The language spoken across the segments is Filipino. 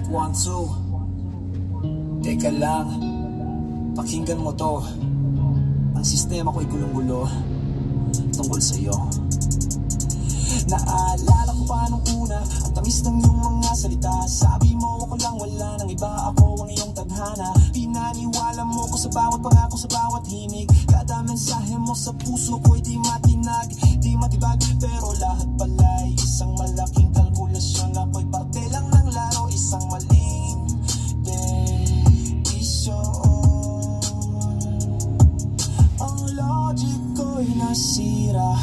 1, 2. Teka lang, pakinggan mo to. Ang sistema ko'y gulong-gulo tungkol sa'yo. Naalala ko pa nung una, ang tamis ng iyong mga salita. Sabi mo ako lang, wala nang iba, ako ang iyong tadhana. Pinaniwala mo ko sa bawat pangako, sa bawat himig. Kada mensahe mo sa puso ko'y di matinag, di matibag. Pero lahat pala'y isang malaking kalkulasyon. Ako'y parte lang ng laro, isang maling desisyon. Ang logic ko'y nasira,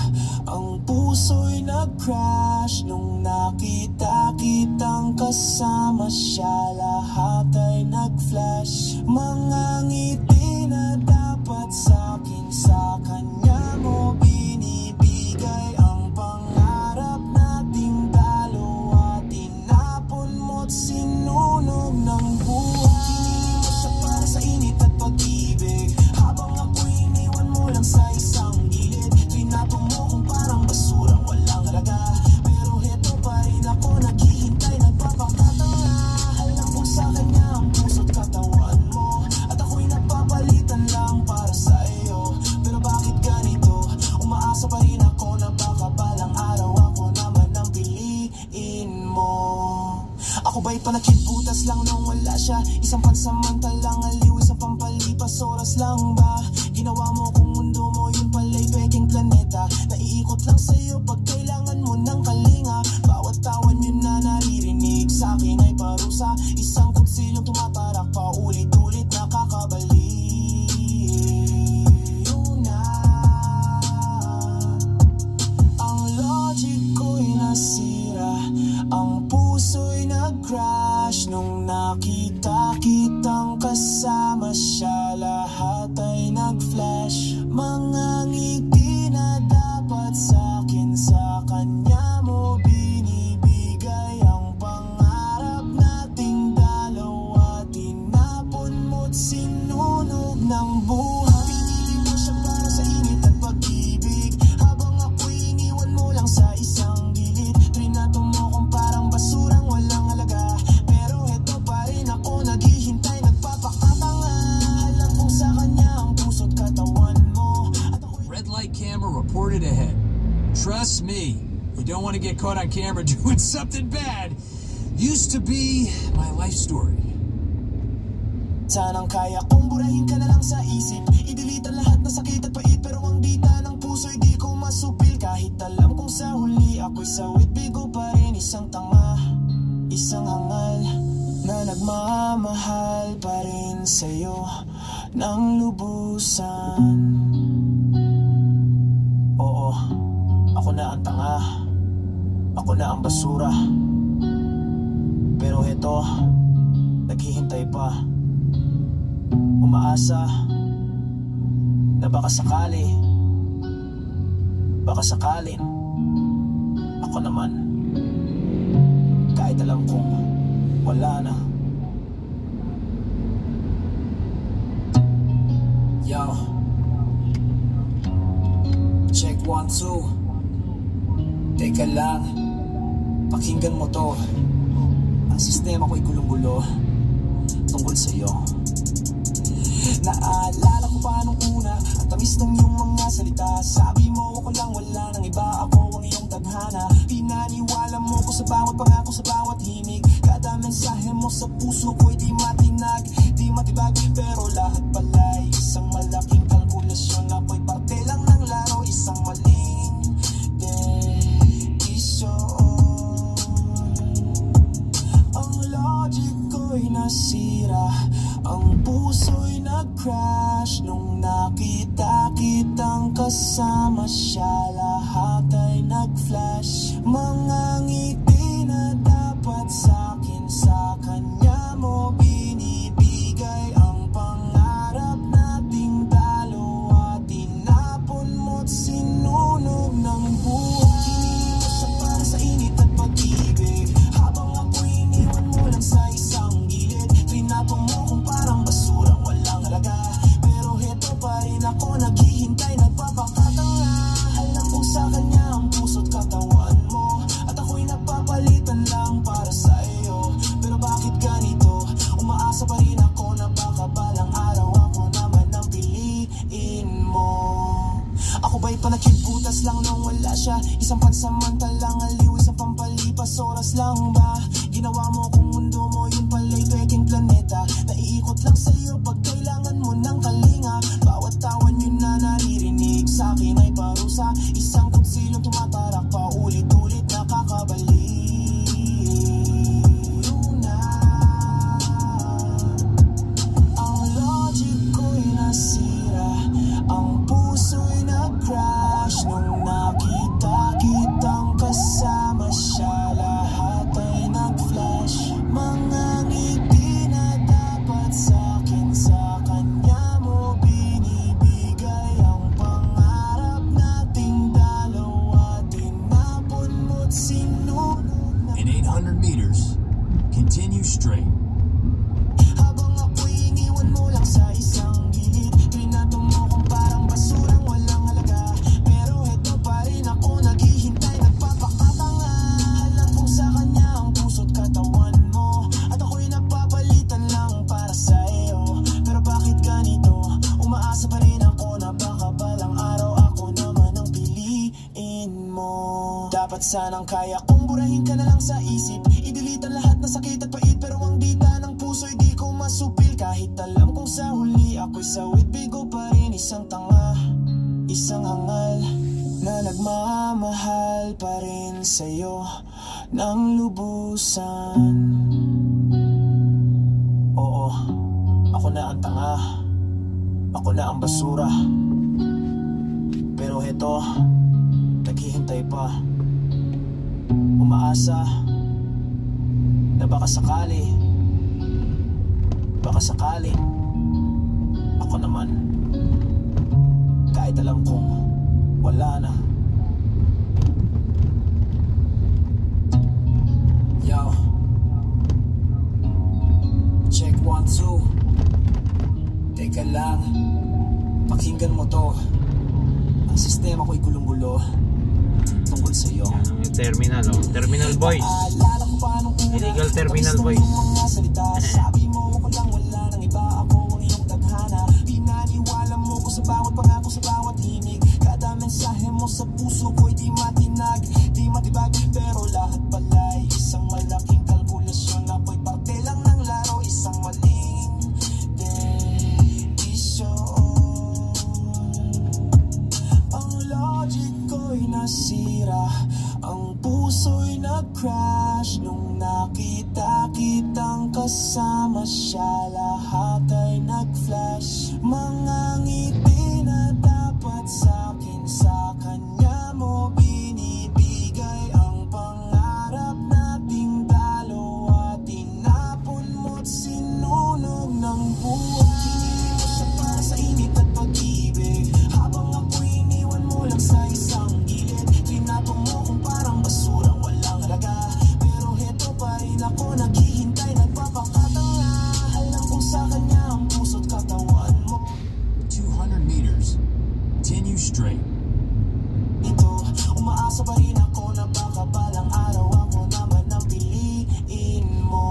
ang puso'y nag-crash nung nakita kitang kasama siya. Lahat ay nag-flash, mga ngiti na dapat sa'kin, sa kanya mo binibigay. Ang pangarap nating dalawa, tinapon mo't sinunog ng buhay. Hindi mo siya para sa init at pag-ibig, habang ako'y iniwan mo lang sa isang gilid. Tinato mo kung parang basurang walang halaga, pero heto pa rin ako naghihintay, nagpapakatanga. Alam ko sa kanya ang puso't katawan mo, at ako'y napapalitan lang para sa iyo. Pero bakit ganito? Umaasa pa rin ako na baka balang araw ako naman ang piliin mo. Ako ba'y panakit-butas lang nung wala siya? Isang pansamantalang aliw, isang pampalipas oras lang ba? Ginawa mo kung mundo mo, yun pala'y peking planeta. Naiikot lang sa'yo pag kailangan mo ng kalinga. Bawat tawan yun na naririnig sa'kin ay parusa, isang kutsilyong tumatarak pa ulit-ulit, nakakabaliw na. Ang logic ko'y nasira, ang puso'y nag-crash nung nakita kitang kasama siya. Lahat ay nag-flash, mga ngiti na dapat sa'kin, sa kanya mo binibigay. Ang pangarap nating dalawa, tinapon mo't sinunog ng buhay. Pinili mo siya para sa init at pag-ibig, habang ako'y iniwan mo lang sa isang gilid. Trinato mo kung parang basurang walang halaga, pero heto pa rin ako naghihintay, nagpapakatanga. Alam kong sa kanya ang puso't katawan mo, at ako'y... Red light camera reported ahead. Trust me, you don't want to get caught on camera doing something bad. Used to be my life story. Sanang kaya kong burahin ka na lang sa isip, i-delete ang lahat na sakit at pait, pero ang dita ng puso'y di ko masupil. Kahit alam kong sa huli ako'y sawit, bigo pa rin, isang tanga, isang hangal na nagmamahal pa rin sa'yo ng lubusan. Oo, ako na ang tanga, ako na ang basura, pero heto, naghihintay pa, umaasa na baka sakali, baka sakalin ako naman, kahit alam kong wala na. Yo, check 1, 2. Teka lang, pakinggan mo to. Ang sistema ko'y gulong-gulo tungkol sa'yo. Naalala ko pa nung una, ang tamis ng iyong mga salita. Sabi mo ako lang, wala nang iba, ako ang iyong tadhana. Pinaniwala mo ko sa bawat pangako, sa bawat himig. Kada mensahe mo sa puso ko'y di matinag, di matibag. Pero lahat pala'y isang malaking kalkulasyon. Ako'y parte lang ng laro, isang maling desisyon. Ang logic ko'y nasira, ang puso'y nag-crash nung nakita kitang kasama siya. Lahat ay nag-flash, mga ngiti na dapat sa'kin, sa kanya mo binibigay. Ang pangarap nating dalawa, tinapon mo't sinunog ng buhay. Pinili mo siya para sa init at pag-ibig, habang ako'y iniwan mo lang sa isang gilid. Trinato mo kung parang basurang walang halaga, pero heto pa rin ako naghihintay, nagpapakatanga. Alam palipas, oras lang ba? Ginawa mo kung mundo mo, yun pala'y peking planeta. Naiikot lang sa'yo pag kailangan mo ng kalinga. Bawat tawan yun na naririnig sa'kin ay parusa. Isang kutsilong tumatarak pa ulit-ulit nakakabalik. Ang logic ko'y nasira, ang puso'y nag-crash nung nakita kitang kasama siya. Lahat ay nag-flash, mga ngiti na dapat sa'kin, sa kanya mo binibigay. Ang pangarap nating dalawa, tinapon mo't sinunod na. In 800 meters, continue straight. Habang ako'y iniwan mo lang sa isang gilid, trinato mo kung parang basurang walang halaga. Pero eto pa rin ako naghihintay, nagpapakatanga. Alam kong sa kanya ang puso't katawan mo, at ako'y napapalitan lang para sa iyo. Pero bakit ganito? Umaasa pa rin ako na baka balang araw ako naman ang piliin mo. Dapat sanang kaya kong burahin ka na lang sa isip, i-delete ang lahat na sakit at pait. Pero ang dita ng puso'y di ko masupil. Kahit alam kong sa huli ako'y sawit, bigo pa rin. Isang tanga, isang hangal, na nagmamahal pa rin sa'yo ng lubusan. Oo, ako na ang tanga, ako na ang basura. Pero heto, naghihintay pa, umaasa na baka sakali ako naman, kahit alam kong wala na. Yo, check 1, 2. Teka lang, pakinggan mo to. Ang sistema ko'y gulong-gulo tungkol sa'yo. Yung terminal, oh. Terminal boys. Illegal terminal boys. Sabi mo ako lang, wala nang iba, ako ang iyong tadhana. Pinaniwala mo ko sa bawat pangako, sa bawat himig. Kada mensahe mo sa puso ko'y di matinag, di matibag. Pero lahat pala'y isang malaking kalkulasyon, ako'y parte lang ng laro, isang maling desisyon. Ang logic ko'y nasira, ang puso'y nag-crash nung nakita kitang kasama siya. Lahat ay nag-flash, mga ngiti na dapat sa'kin, sa kanya mo binibigay. Ang pangarap nating dalawa, tinapon mo't sinunog ng buhay. Hindi mo siya para sa init at pag-ibig, habang ako'y iniwan mo lang sa isang gilid. Trinato mo kung parang basurang walang halaga. Pero heto pa rin ako naghihintay, nagpapakatanga. Alam kong sa kanya ang puso't katawan mo. 200 meters, continue straight. Ito, umaasa pa rin ako na baka balang araw ako naman ang piliin mo.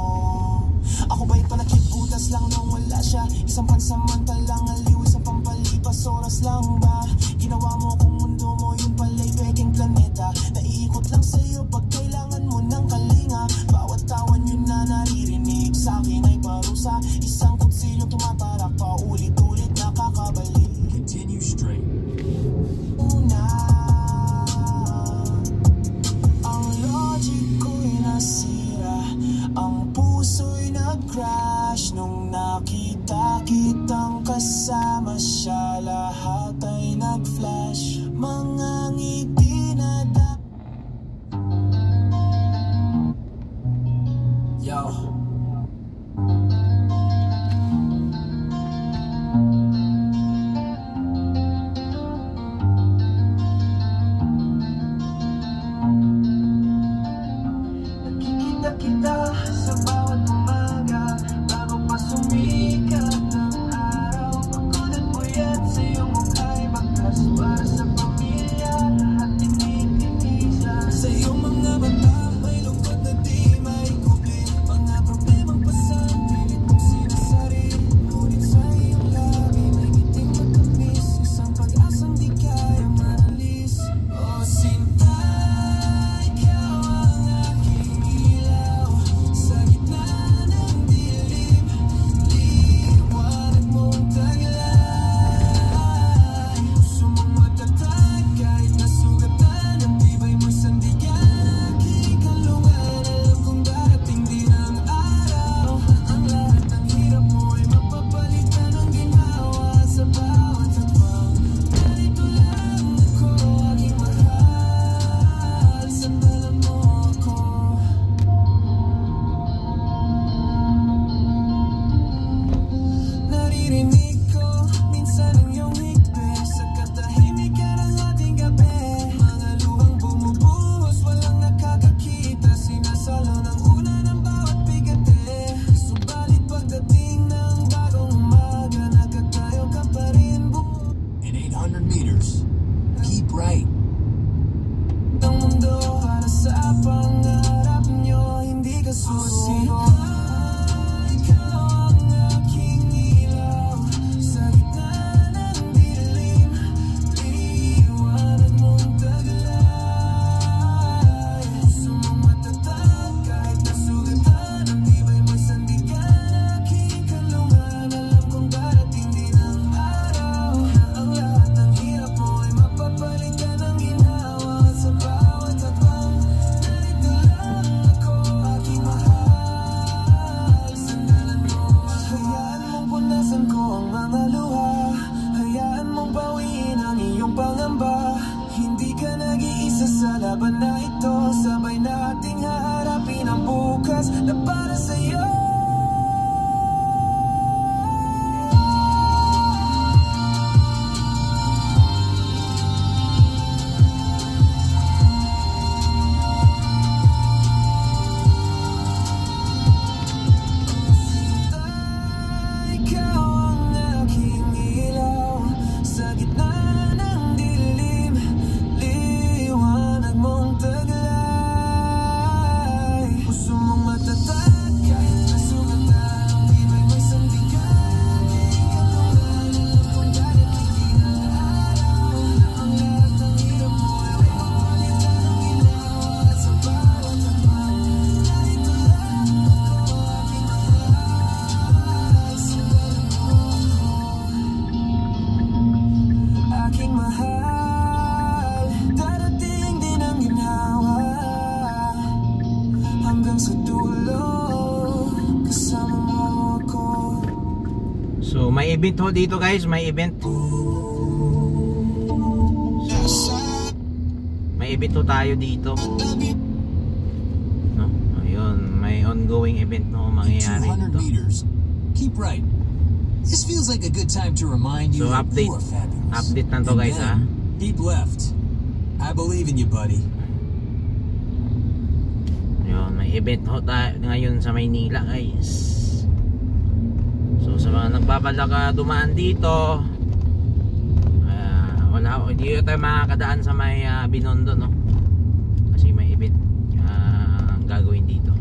Ako ba'y panakip butas lang nung wala siya? Isang pansamantalang aliw, isang pampalipas, oras lang ba? Ginawa mo kung mundo mo, yun pala'y peking planeta. Naiikot lang sa'yo pag kailangan mo ng kalinga. Bawat tawan yun na naririnig sa'kin ay parusa. Isang kutsilong tumatarak pa ulit-ulit nakakabalik. Continue straight. Ang logic ko'y nasira, ang puso'y nag-crash nung nakita kitang kasama siya. Lahat ay nag-flash, mga ngiti na Yo. Nakikita kita sa bawat umaga, bago pa sumikat ng araw. Pagod at puyat sa iyong mukha'y bakas, para sa pamilya lahat tinitipisa. Sa iyong mga mata may lungkot na di may kubli, mga problemang pasan pilit mong sinasari. Ngunit sa iyong labi may ngiting matamis, isang pag-asang di kaya manalis. O sinta, ikaw ang aking oras na para sa'yo. So may event ho dito guys, may event. May event ho tayo dito. No? Ayun, may ongoing event no mangyayari dito. Keep right. This feels like a good time to remind you so that update, you are fabulous. Update na to guys ha. Keep left. I believe in you, buddy. Ayun, may event ho tayo ngayon sa Maynila guys. So sa mga nagbabalak dumaan dito, wala, hindi tayo makakadaan sa may Binondo no, kasi may event gagawin dito.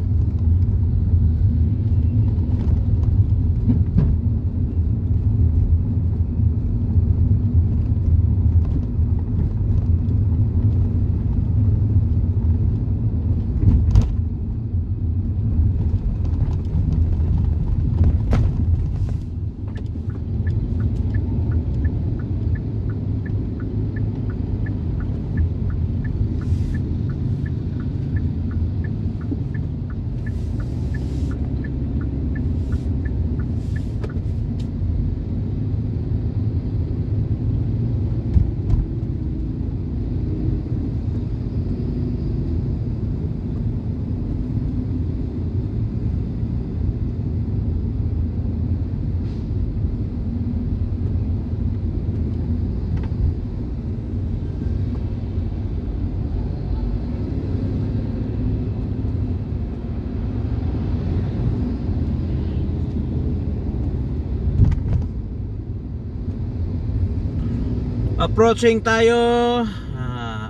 Approaching tayo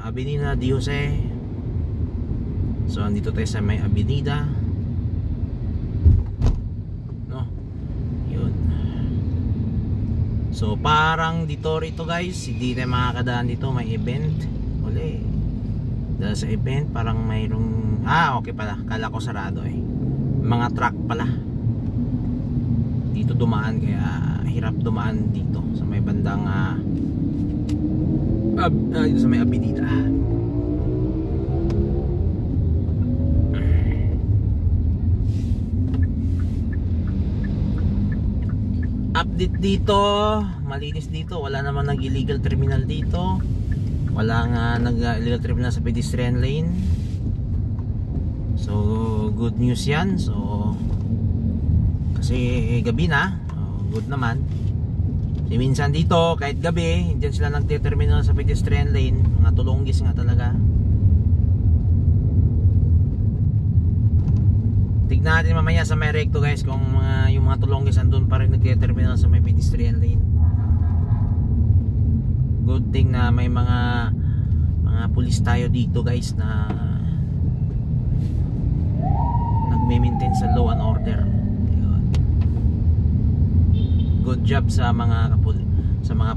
Avenida de Jose. So andito tayo sa may Avenida no? Yun. So parang dito rito guys, hindi tayo makakadaan dito, may event uli. Dahil sa event parang mayroong okay pala, kala ko sarado mga truck pala dito dumaan, kaya hirap dumaan dito sa may bandang dito sa may Avenida. Update dito, malinis dito, wala naman nag-illegal terminal dito, wala nga nag-illegal terminal sa pedestrian lane. So good news yan. So kasi gabi na, good naman. Kasi minsan dito kahit gabi hindi sila nagte-terminal sa pedestrian lane, mga tulunggis nga talaga. Tignan natin mamaya sa may recto guys kung yung mga tulunggis andun pa rin nagte-terminal sa may pedestrian lane. Good thing na may mga pulis tayo dito guys na nagme-maintain sa law and order. Good job sa mga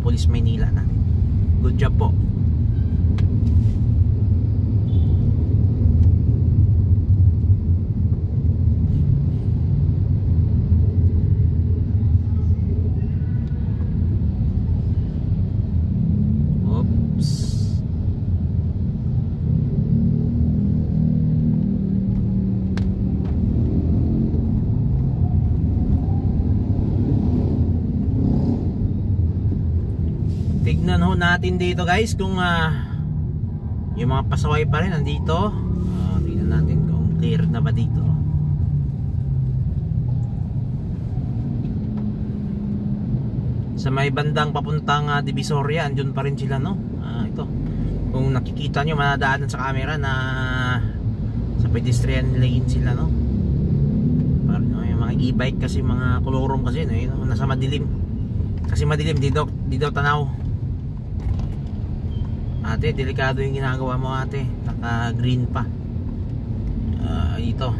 pulis Maynila natin. Good job po. Tignan ho natin dito guys kung yung mga pasaway pa rin nandito. Tignan natin kung clear na ba dito. sa may bandang papuntang Divisoria, andun pa rin sila, no? Ito, kung nakikita nyo, manadaanan sa camera na sa pedestrian lane sila, no? Parang yung mga e-bike kasi, mga kolorom kasi, no? Nasa madilim, kasi madilim, di daw tanaw. Ate, delikado yung ginagawa mo, ate. Naka green pa. Ito,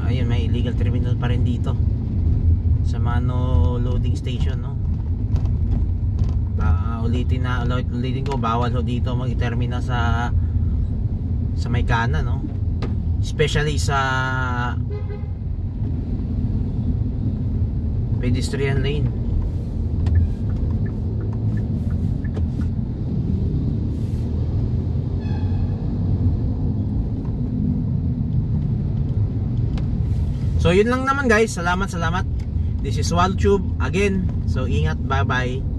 ayun, may illegal terminal pa rin dito sa Mano loading station, no? Ulitin ko, bawal ho dito mag-terminal sa may kanan, no? Especially sa pedestrian lane. So yun lang naman guys. Salamat. This is WaldTube again. So ingat, bye bye.